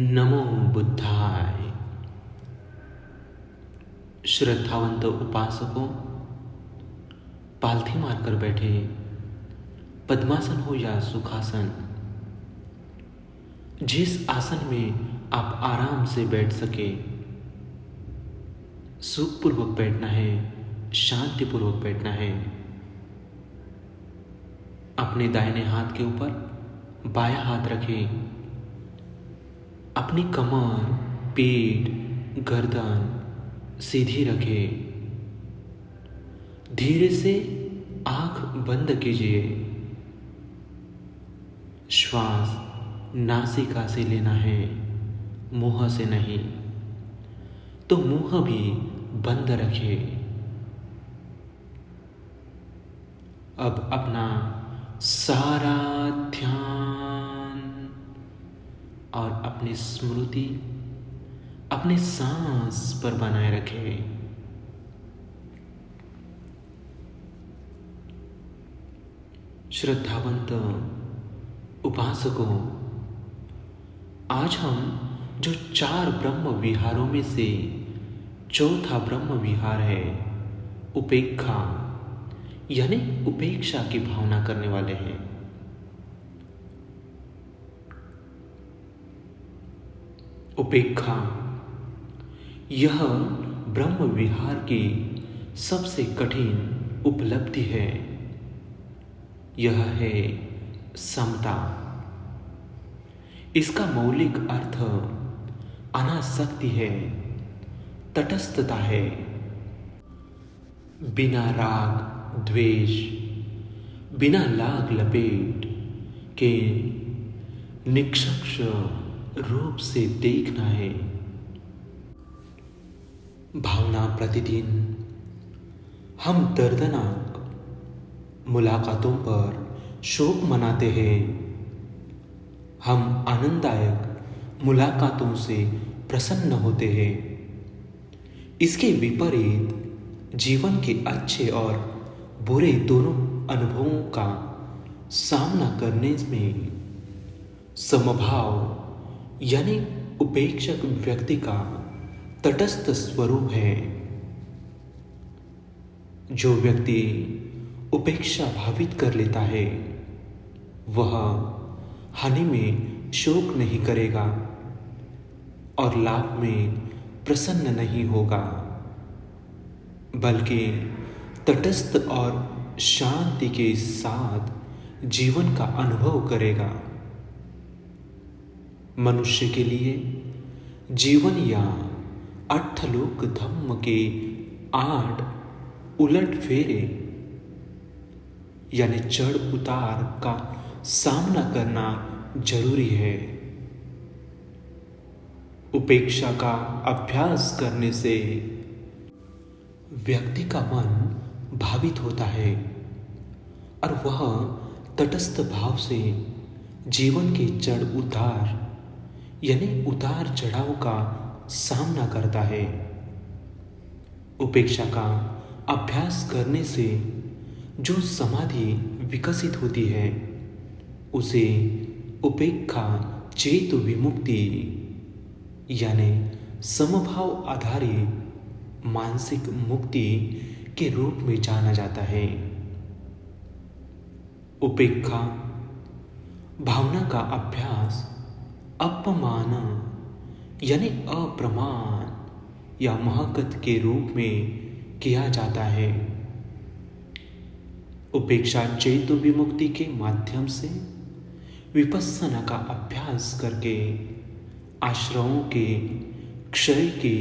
नमो बुद्धाय। श्रद्धावंत उपासकों, पालथी मारकर बैठे, पद्मासन हो या सुखासन, जिस आसन में आप आराम से बैठ सके, सुखपूर्वक बैठना है, शांतिपूर्वक बैठना है। अपने दाहिने हाथ के ऊपर बायां हाथ रखें। अपनी कमर, पीठ, गर्दन सीधी रखें। धीरे से आंख बंद कीजिए। श्वास नासिका से लेना है, मुंह से नहीं। तो मुंह भी बंद रखें। अब अपना सारा ध्यान और अपनी स्मृति अपने सांस पर बनाए रखें। श्रद्धावंत उपासकों, आज हम जो 4 ब्रह्म विहारों में से चौथा ब्रह्म विहार है, उपेक्षा, यानी उपेक्षा की भावना करने वाले हैं। उपेक्षा यह ब्रह्म विहार की सबसे कठिन उपलब्धि है। यह है समता। इसका मौलिक अर्थ अनासक्ति है, तटस्थता है। बिना राग द्वेष, बिना लाग लपेट के निष्पक्ष रूप से देखना है। भावना प्रतिदिन हम दर्दनाक मुलाकातों पर शोक मनाते हैं। हम आनंददायक मुलाकातों से प्रसन्न होते हैं। इसके विपरीत जीवन के अच्छे और बुरे दोनों अनुभवों का सामना करने में समभाव यानी उपेक्षक व्यक्ति का तटस्थ स्वरूप है। जो व्यक्ति उपेक्षा भावित कर लेता है, वह हानि में शोक नहीं करेगा और लाभ में प्रसन्न नहीं होगा, बल्कि तटस्थ और शांति के साथ जीवन का अनुभव करेगा। मनुष्य के लिए जीवन या अष्टलोक धम्म के 8 उलट फेरे यानी चढ़ उतार का सामना करना जरूरी है। उपेक्षा का अभ्यास करने से व्यक्ति का मन भावित होता है और वह तटस्थ भाव से जीवन के चढ़ उतार यानी उतार चढ़ाव का सामना करता है। उपेक्षा का अभ्यास करने से जो समाधि विकसित होती है, उसे उपेक्षा चेत विमुक्ति यानी समभाव आधारित मानसिक मुक्ति के रूप में जाना जाता है। उपेक्षा भावना का अभ्यास अपमान यानी अप्रमाण या महकत के रूप में किया जाता है। उपेक्षा चेतो विमुक्ति के माध्यम से विपस्सना का अभ्यास करके आश्रयों के क्षय की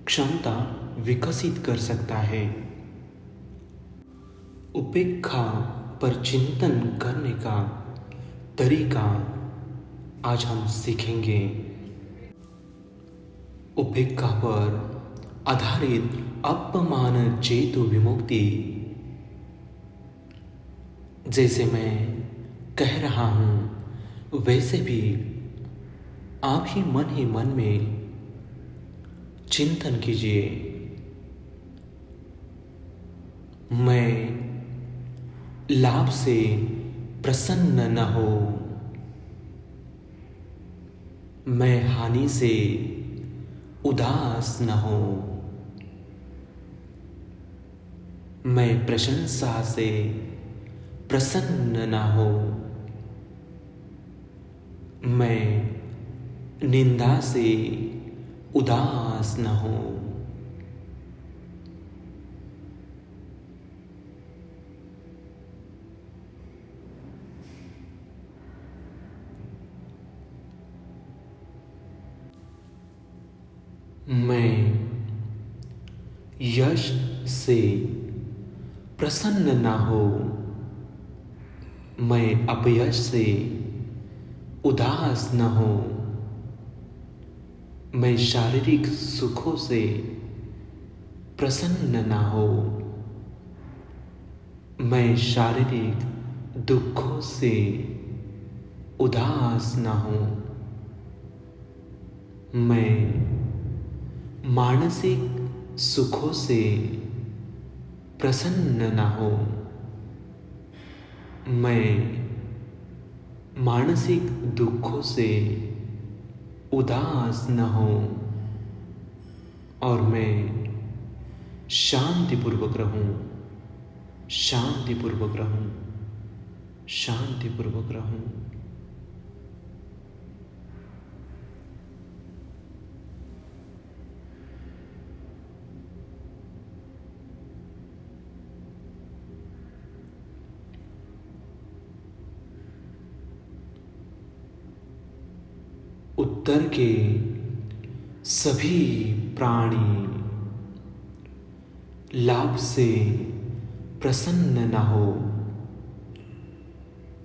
क्षमता विकसित कर सकता है। उपेक्षा पर चिंतन करने का तरीका आज हम सीखेंगे। उपेक्षा पर आधारित अपमान चेतो विमुक्ति। जैसे मैं कह रहा हूं, वैसे भी आप ही मन में चिंतन कीजिए। मैं लाभ से प्रसन्न न हो, मैं हानि से उदास न हूं, मैं प्रशंसा से प्रसन्न न हो, मैं निंदा से उदास न हो। मैं यश से प्रसन्न न हो, मैं अपयश से उदास न हो, मैं शारीरिक सुखों से प्रसन्न न हो, मैं शारीरिक दुखों से उदास न हूं, मैं मानसिक सुखों से प्रसन्न न हो, मैं मानसिक दुखों से उदास न हो, और मैं शांतिपूर्वक रहूं, शांतिपूर्वक रहूं, शांतिपूर्वक रहूं। उत्तर के सभी प्राणी लाभ से प्रसन्न न हो,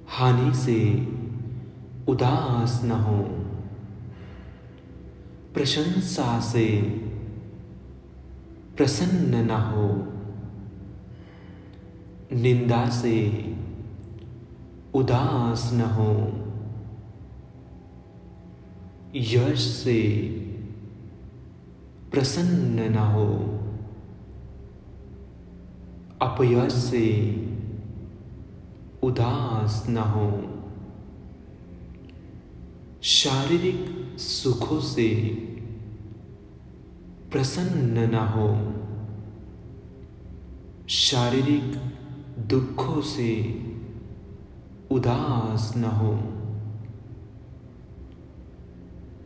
हानि से उदास न हो, प्रशंसा से प्रसन्न न हो, निंदा से उदास न हो, यश से प्रसन्न न हो, अपयश से उदास न हो, शारीरिक सुखों से प्रसन्न न हो, शारीरिक दुखों से उदास न हो,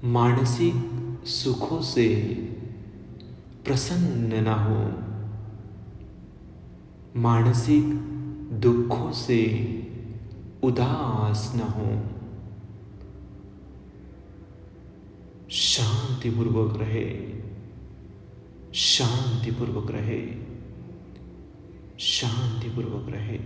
मानसिक सुखों से प्रसन्न न हो, मानसिक दुखों से उदास न हो। शांतिपूर्वक रहे, शांतिपूर्वक रहे, शांतिपूर्वक रहे।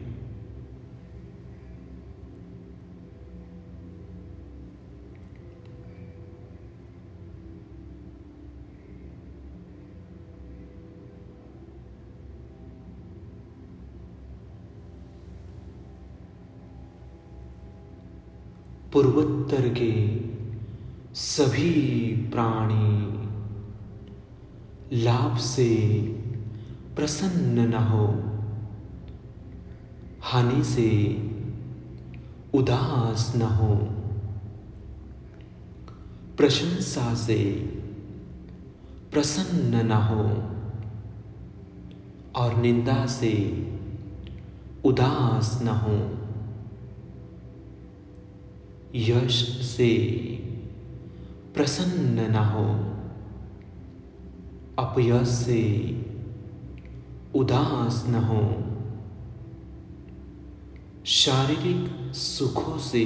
पूर्वोत्तर के सभी प्राणी लाभ से प्रसन्न न हो, हानि से उदास न हो, प्रशंसा से प्रसन्न न हो, और निंदा से उदास न हो, यश से प्रसन्न न हो, अपयश से उदास न हो, शारीरिक सुखों से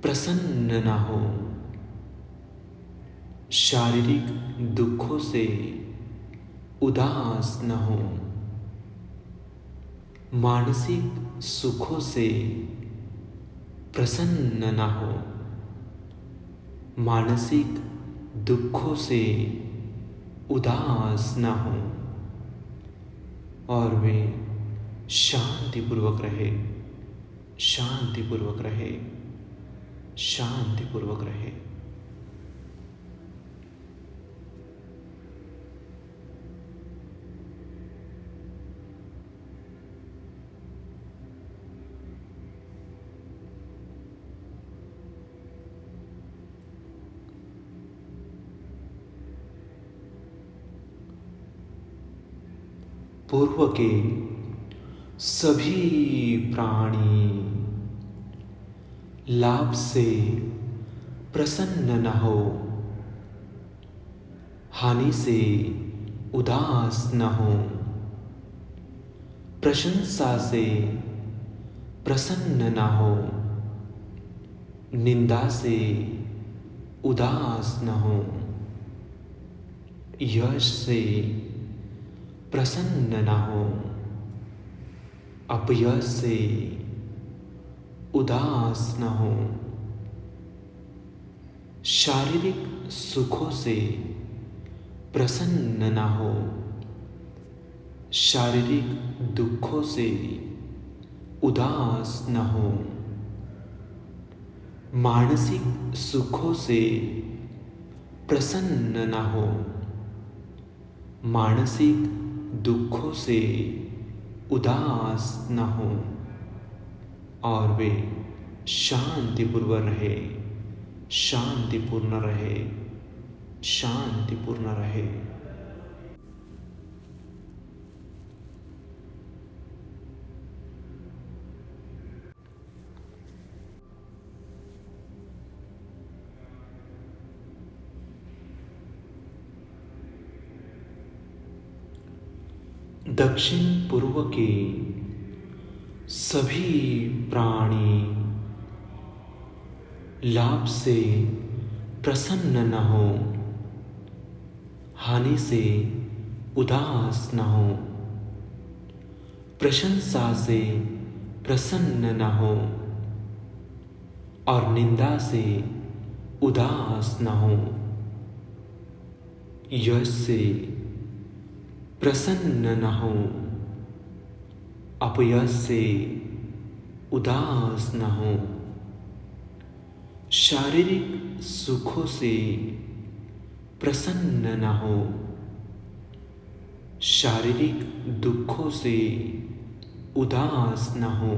प्रसन्न न हो, शारीरिक दुखों से उदास न हो, मानसिक सुखों से प्रसन्न न हो, मानसिक दुखों से उदास न हो, और वे शांतिपूर्वक रहे, शांतिपूर्वक रहे, शांतिपूर्वक रहे। पूर्व के सभी प्राणी लाभ से प्रसन्न न हो, हानि से उदास न हो, प्रशंसा से प्रसन्न न हो, निंदा से उदास न हो, यश से प्रसन्न न हो, अपयश से उदास न हो, शारीरिक सुखों से प्रसन्न न हो, शारीरिक दुखों से उदास न हो, मानसिक सुखों से प्रसन्न न हो, मानसिक दुखों से उदास न हो, और वे शांतिपूर्वक रहे, शांतिपूर्ण रहे, शांतिपूर्ण रहे। दक्षिण पूर्व के सभी प्राणी लाभ से प्रसन्न न हो, हानि से उदास न हो, प्रशंसा से प्रसन्न न हो, और निंदा से उदास न हो, यश से प्रसन्न न हो, अपयश से उदास न हो, शारीरिक सुखों से प्रसन्न न हो, शारीरिक दुखों से उदास न हो,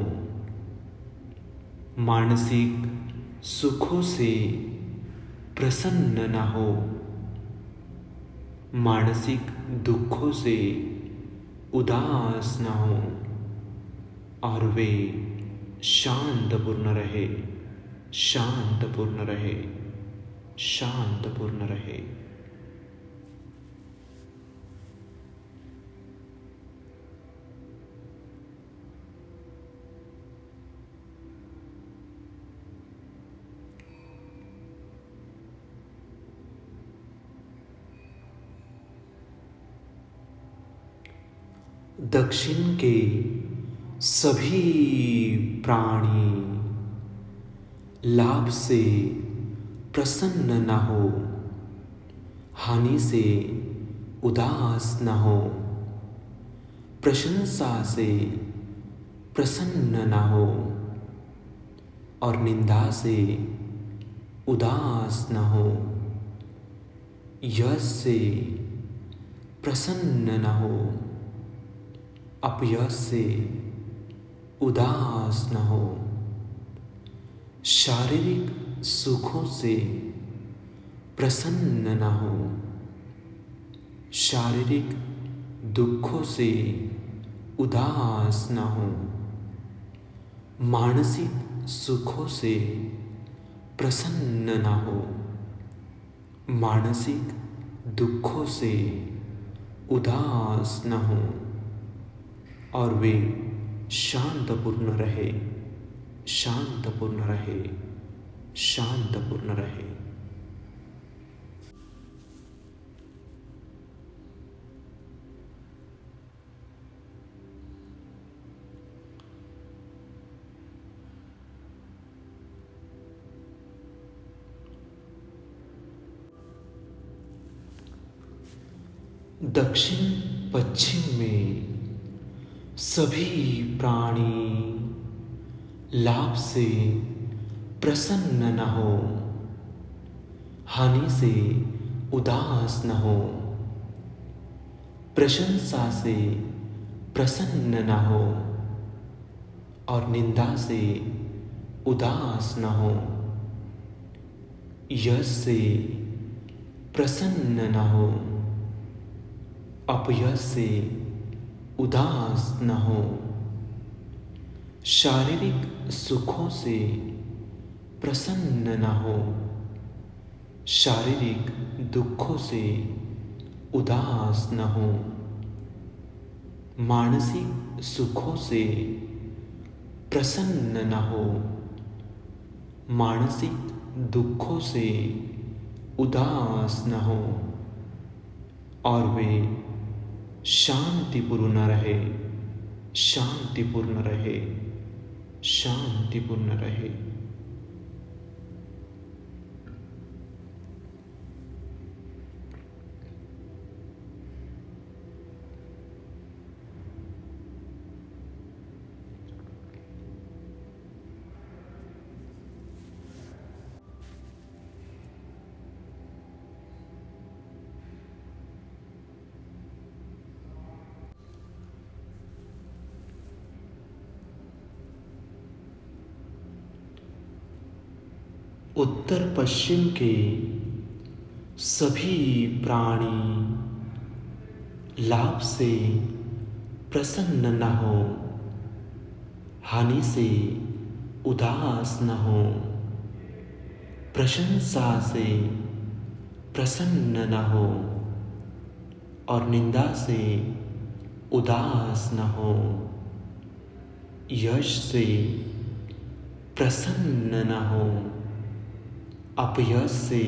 मानसिक सुखों से प्रसन्न न हो, मानसिक दुखों से उदास न हो, और वे शांतपूर्ण रहे, शांतपूर्ण रहे, शांतपूर्ण रहे। दक्षिण के सभी प्राणी लाभ से प्रसन्न न हो, हानि से उदास न हो, प्रशंसा से प्रसन्न न हो, और निंदा से उदास न हो, यश से प्रसन्न न हो, अपयश से उदास न हो, शारीरिक सुखों से प्रसन्न न हो, शारीरिक दुखों से उदास न हो, मानसिक सुखों से प्रसन्न न हो, मानसिक दुखों से उदास न हो, और वे शांतपूर्ण रहे, शांतपूर्ण रहे, शांतपूर्ण रहे। दक्षिण पश्चिम में सभी प्राणी लाभ से प्रसन्न न हो, हानि से उदास न हो, प्रशंसा से प्रसन्न न हो, और निंदा से उदास न हो, यश से प्रसन्न न हो, अपयश से उदास न हो, शारीरिक सुखों से प्रसन्न न हो, शारीरिक दुखों से उदास न हो, मानसिक सुखों से प्रसन्न न हो, मानसिक दुखों से उदास न हो, और वे शांतिपूर्ण रहे, शांतिपूर्ण रहे, शांतिपूर्ण रहे। उत्तर पश्चिम के सभी प्राणी लाभ से प्रसन्न न हो, हानि से उदास न हो, प्रशंसा से प्रसन्न न हो, और निंदा से उदास न हो, यश से प्रसन्न न हो, अपयश से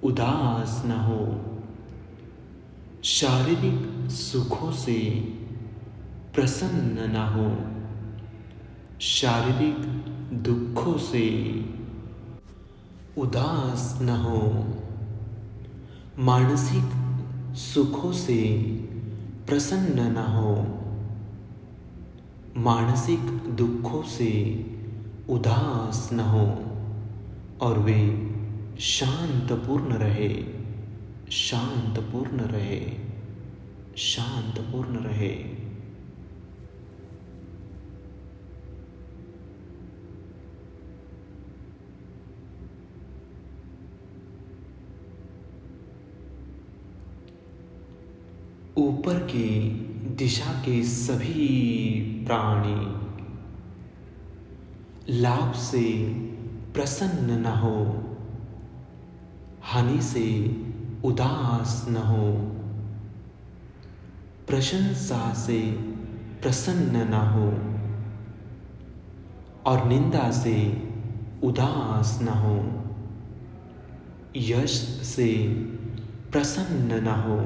उदास न हो, शारीरिक सुखों से प्रसन्न न हो, शारीरिक दुखों से उदास न हो, मानसिक सुखों से प्रसन्न न हो, मानसिक दुखों से उदास न हो, और वे शांतपूर्ण रहे, शांतपूर्ण रहे, शांतपूर्ण रहे। ऊपर की दिशा के सभी प्राणी लाभ से प्रसन्न न हो, हानि से उदास न हो, प्रशंसा से प्रसन्न न हो, और निंदा से उदास न हो, यश से प्रसन्न न हो,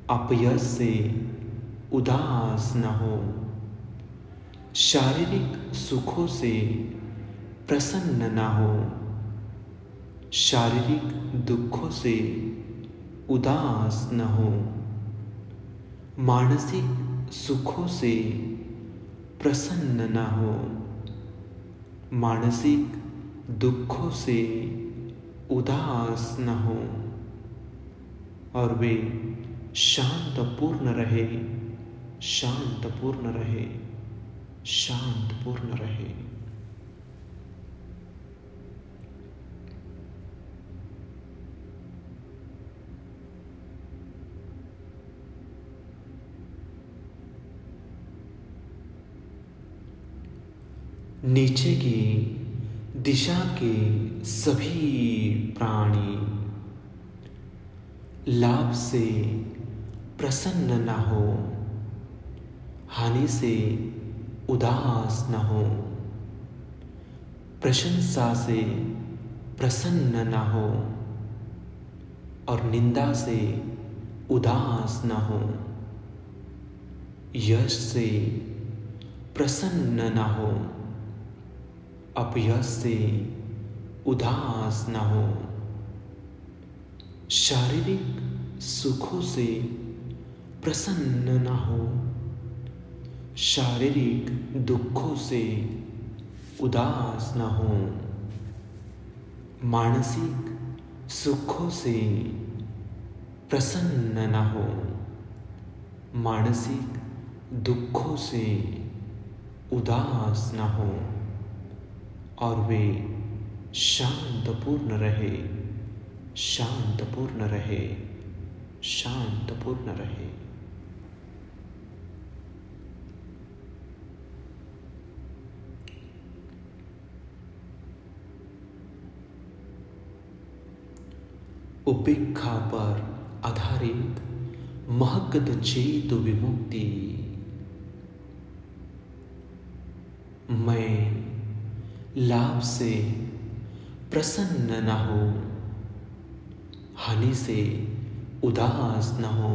अपयश से उदास न हो, शारीरिक सुखों से प्रसन्न न हो, शारीरिक दुखों से उदास न हो, मानसिक सुखों से प्रसन्न न हो, मानसिक दुखों से उदास न हो, और वे शांतपूर्ण रहे, शांतपूर्ण रहे, शांतपूर्ण रहे। नीचे की दिशा के सभी प्राणी लाभ से प्रसन्न न हो, हानि से उदास न हो, प्रशंसा से प्रसन्न न हो, और निंदा से उदास न हो, यश से प्रसन्न न हो, अपयश से उदास न हो, शारीरिक सुखों से प्रसन्न न हो, शारीरिक दुखों से उदास न हो, मानसिक सुखों से प्रसन्न न हो, मानसिक दुखों से उदास न हो, और वे शांतपूर्ण रहे, शांतपूर्ण रहे, शांतपूर्ण रहे। उपेक्षा पर आधारित महत्व चेत विमुक्ति। मैं लाभ से प्रसन्न न हो, हानि से उदास न हो।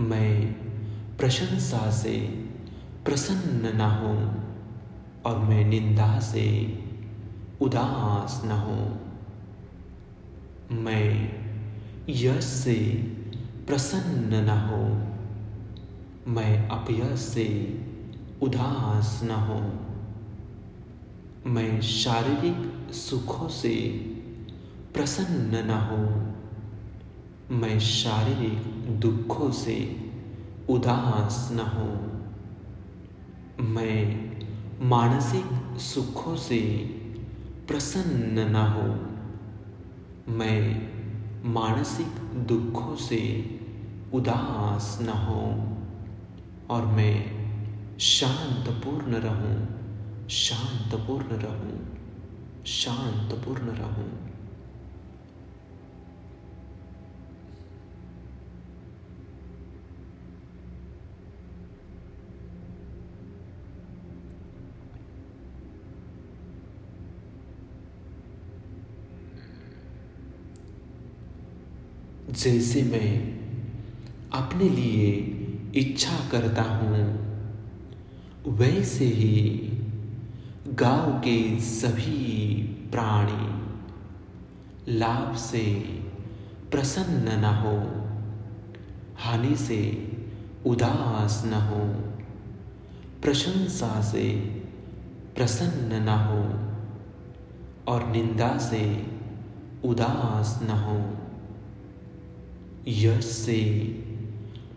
मैं प्रशंसा से प्रसन्न न हो और मैं निंदा से उदास न हो। मैं यश से प्रसन्न न हो, मैं अपयश से उदास न हो। मैं शारीरिक सुखों से प्रसन्न न हो, मैं शारीरिक दुखों से उदास न हो। मैं मानसिक सुखों से प्रसन्न न हो, मैं मानसिक दुखों से उदास न हो और मैं शांतपूर्ण रहूं, शांतपूर्ण रहूं, शांतपूर्ण रहूं। जैसे मैं अपने लिए इच्छा करता हूँ, वैसे ही गांव के सभी प्राणी लाभ से प्रसन्न न हो, हानि से उदास न हो, प्रशंसा से प्रसन्न न हो और निंदा से उदास न हो। यश से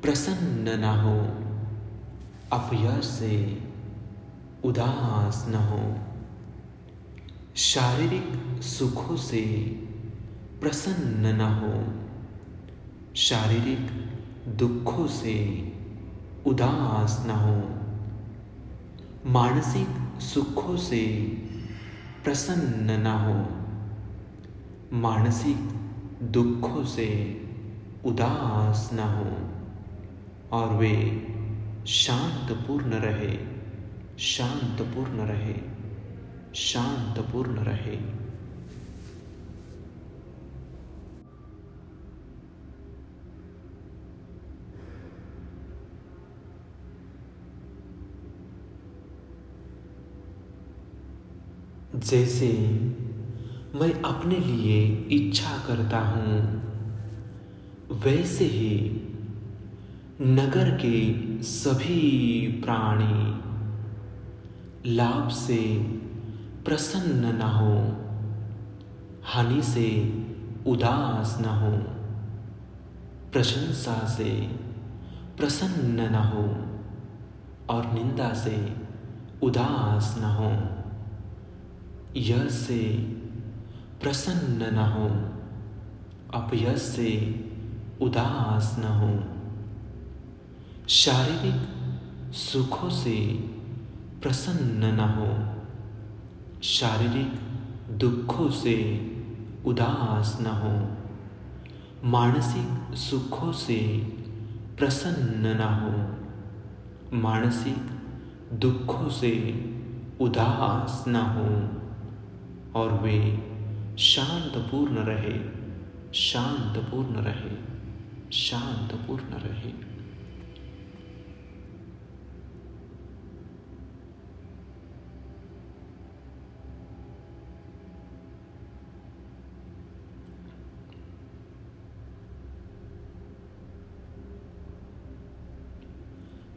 प्रसन्न न हो, अपयश से उदास न हो। शारीरिक सुखों से प्रसन्न न हो, शारीरिक दुखों से उदास न हो। मानसिक सुखों से प्रसन्न न हो, मानसिक दुखों से उदास न हो और वे शांतपूर्ण रहे, शांतपूर्ण रहे, शांतपूर्ण रहे। जैसे मैं अपने लिए इच्छा करता हूँ, वैसे ही नगर के सभी प्राणी लाभ से प्रसन्न न हो, हानि से उदास न हो, प्रशंसा से प्रसन्न न हो और निंदा से उदास न हो। यश से प्रसन्न न हो, अपयश से उदास न हो। शारीरिक सुखों से प्रसन्न न हो, शारीरिक दुखों से उदास न हो। मानसिक सुखों से प्रसन्न न हो, मानसिक दुखों से उदास न हो और वे शांतपूर्ण रहे, शांतपूर्ण रहे, शांतपूर्ण रहे।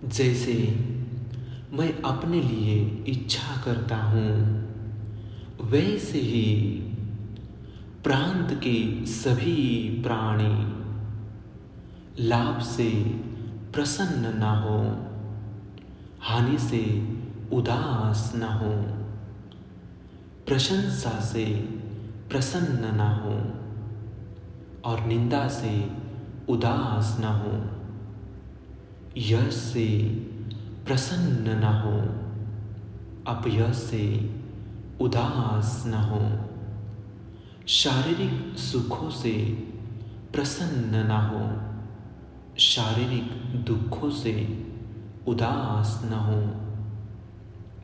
जैसे मैं अपने लिए इच्छा करता हूँ, वैसे ही प्रांत के सभी प्राणी लाभ से प्रसन्न न हो, हानि से उदास न हो, प्रशंसा से प्रसन्न न हो और निंदा से उदास न हो। यश से प्रसन्न न हो, अपयश से उदास न हो। शारीरिक सुखों से प्रसन्न न हो, शारीरिक दुखों से उदास न हो,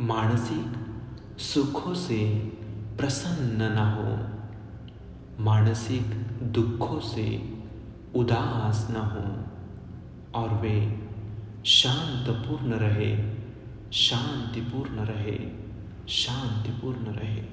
मानसिक सुखों से प्रसन्न न हो, मानसिक दुखों से उदास न हो, और वे शांतपूर्ण रहे, शांतिपूर्ण रहे, शांतिपूर्ण रहे।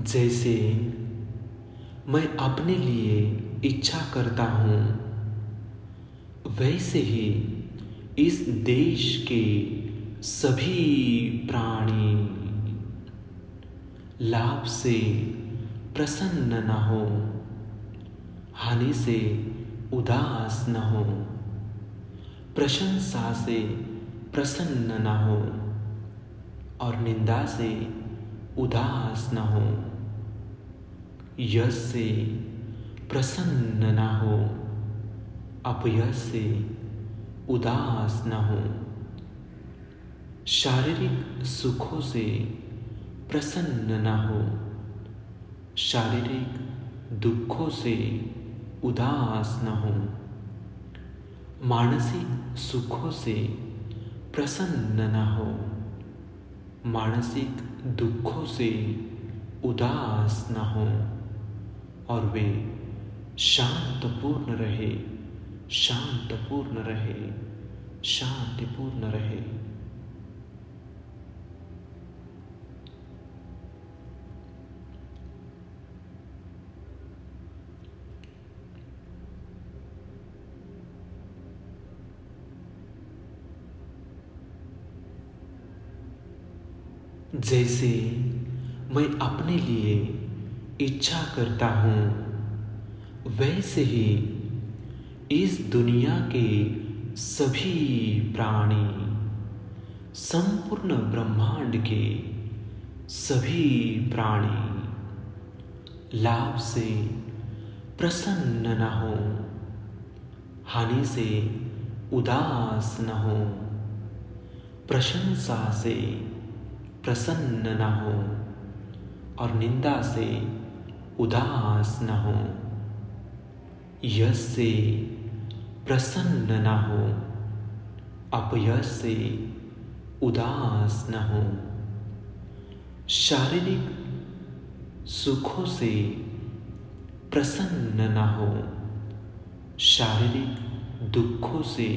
जैसे मैं अपने लिए इच्छा करता हूँ, वैसे ही इस देश के सभी प्राणी लाभ से प्रसन्न न हो, हानि से उदास न हो, प्रशंसा से प्रसन्न न हो, और निंदा से उदास न हो, यश से प्रसन्न न हो, अपयश से उदास न हो, शारीरिक सुखों से प्रसन्न न हो, शारीरिक दुखों से उदास न हो, मानसिक सुखों से प्रसन्न न हो, मानसिक दुखों से उदास न हो, और वे शांतपूर्ण रहे, शांतपूर्ण रहे, शांतिपूर्ण रहे। जैसे मैं अपने लिए इच्छा करता हूँ, वैसे ही इस दुनिया के सभी प्राणी, संपूर्ण ब्रह्मांड के सभी प्राणी लाभ से प्रसन्न न हो, हानि से उदास न हो, प्रशंसा से प्रसन्न न हो, और निंदा से उदास न हो, यश से प्रसन्न न हो, अपयश से उदास न हो, शारीरिक सुखों से प्रसन्न न हो, शारीरिक दुखों से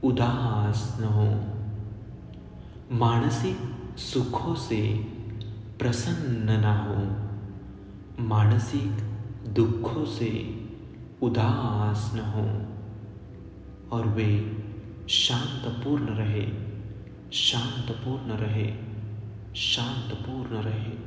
उदास न हो, मानसिक सुखों से प्रसन्न न हो, मानसिक दुखों से उदास न हो, और वे शांतपूर्ण रहे, शांतपूर्ण रहे, शांतपूर्ण रहे।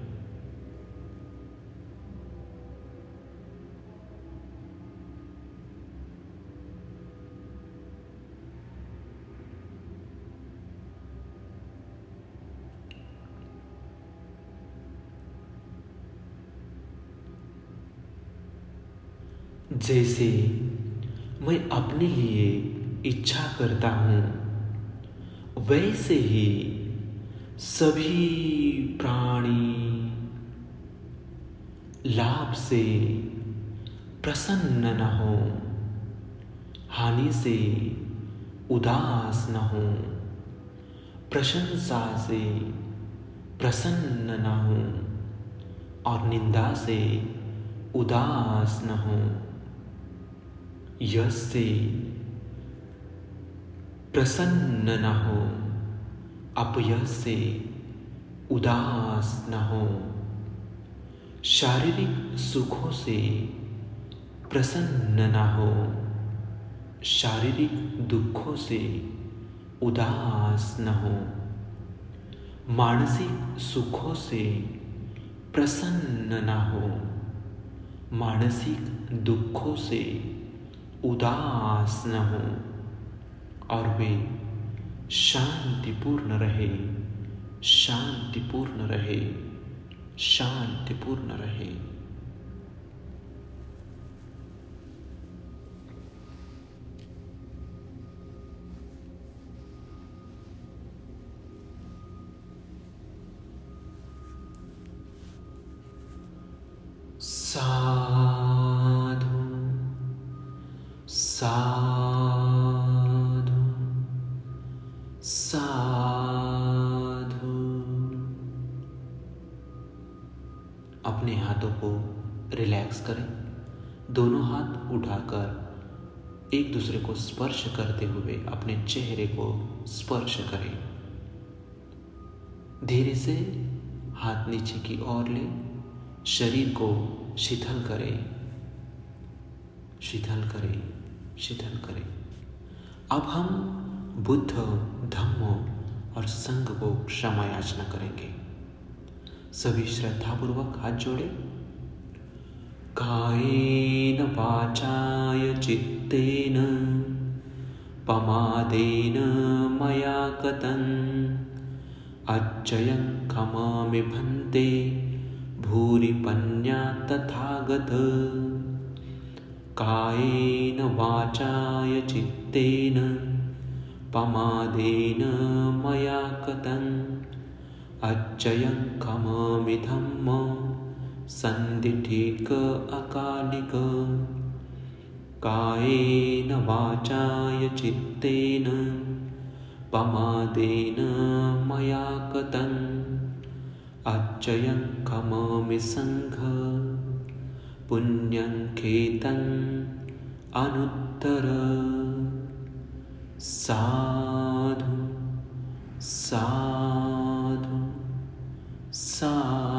जैसे मैं अपने लिए इच्छा करता हूँ, वैसे ही सभी प्राणी लाभ से प्रसन्न न हो, हानि से उदास न हो, प्रशंसा से प्रसन्न न हो, और निंदा से उदास न हो, यश से प्रसन्न न हो, अपयश से उदास न हो, शारीरिक सुखों से प्रसन्न न हो, शारीरिक दुखों से उदास न हो, मानसिक सुखों से प्रसन्न न हो, मानसिक दुखों से उदास न हों और वे शांतिपूर्ण रहे, शांतिपूर्ण रहे, शांतिपूर्ण रहे। साधु साधु साधु। अपने हाथों को रिलैक्स करें। दोनों हाथ उठाकर एक दूसरे को स्पर्श करते हुए अपने चेहरे को स्पर्श करें। धीरे से हाथ नीचे की ओर ले, शरीर को शिथिल करें, शिथिल करें, शिथिल करें। अब हम बुद्ध, धम्म और संघ को क्षमा याचना करेंगे। सभी श्रद्धापूर्वक हाथ जोड़े। कायेन वाचाय चित्तेन पमादेन मया कृतं अच्चयं क्षमामि भन्ते भूरि पन्या तथागत। कायेन वाचाय चित्तेन पमादेन मया कृतं अच्चयं क्षमामि धम्म सन्दिठिक अकालिक। कायेन वाचाय चित्तेन पमादेन मया कृतं अच्चयं क्षमामि संघ पुण्यं खेतं अनुत्तर। साधु साधु साधु।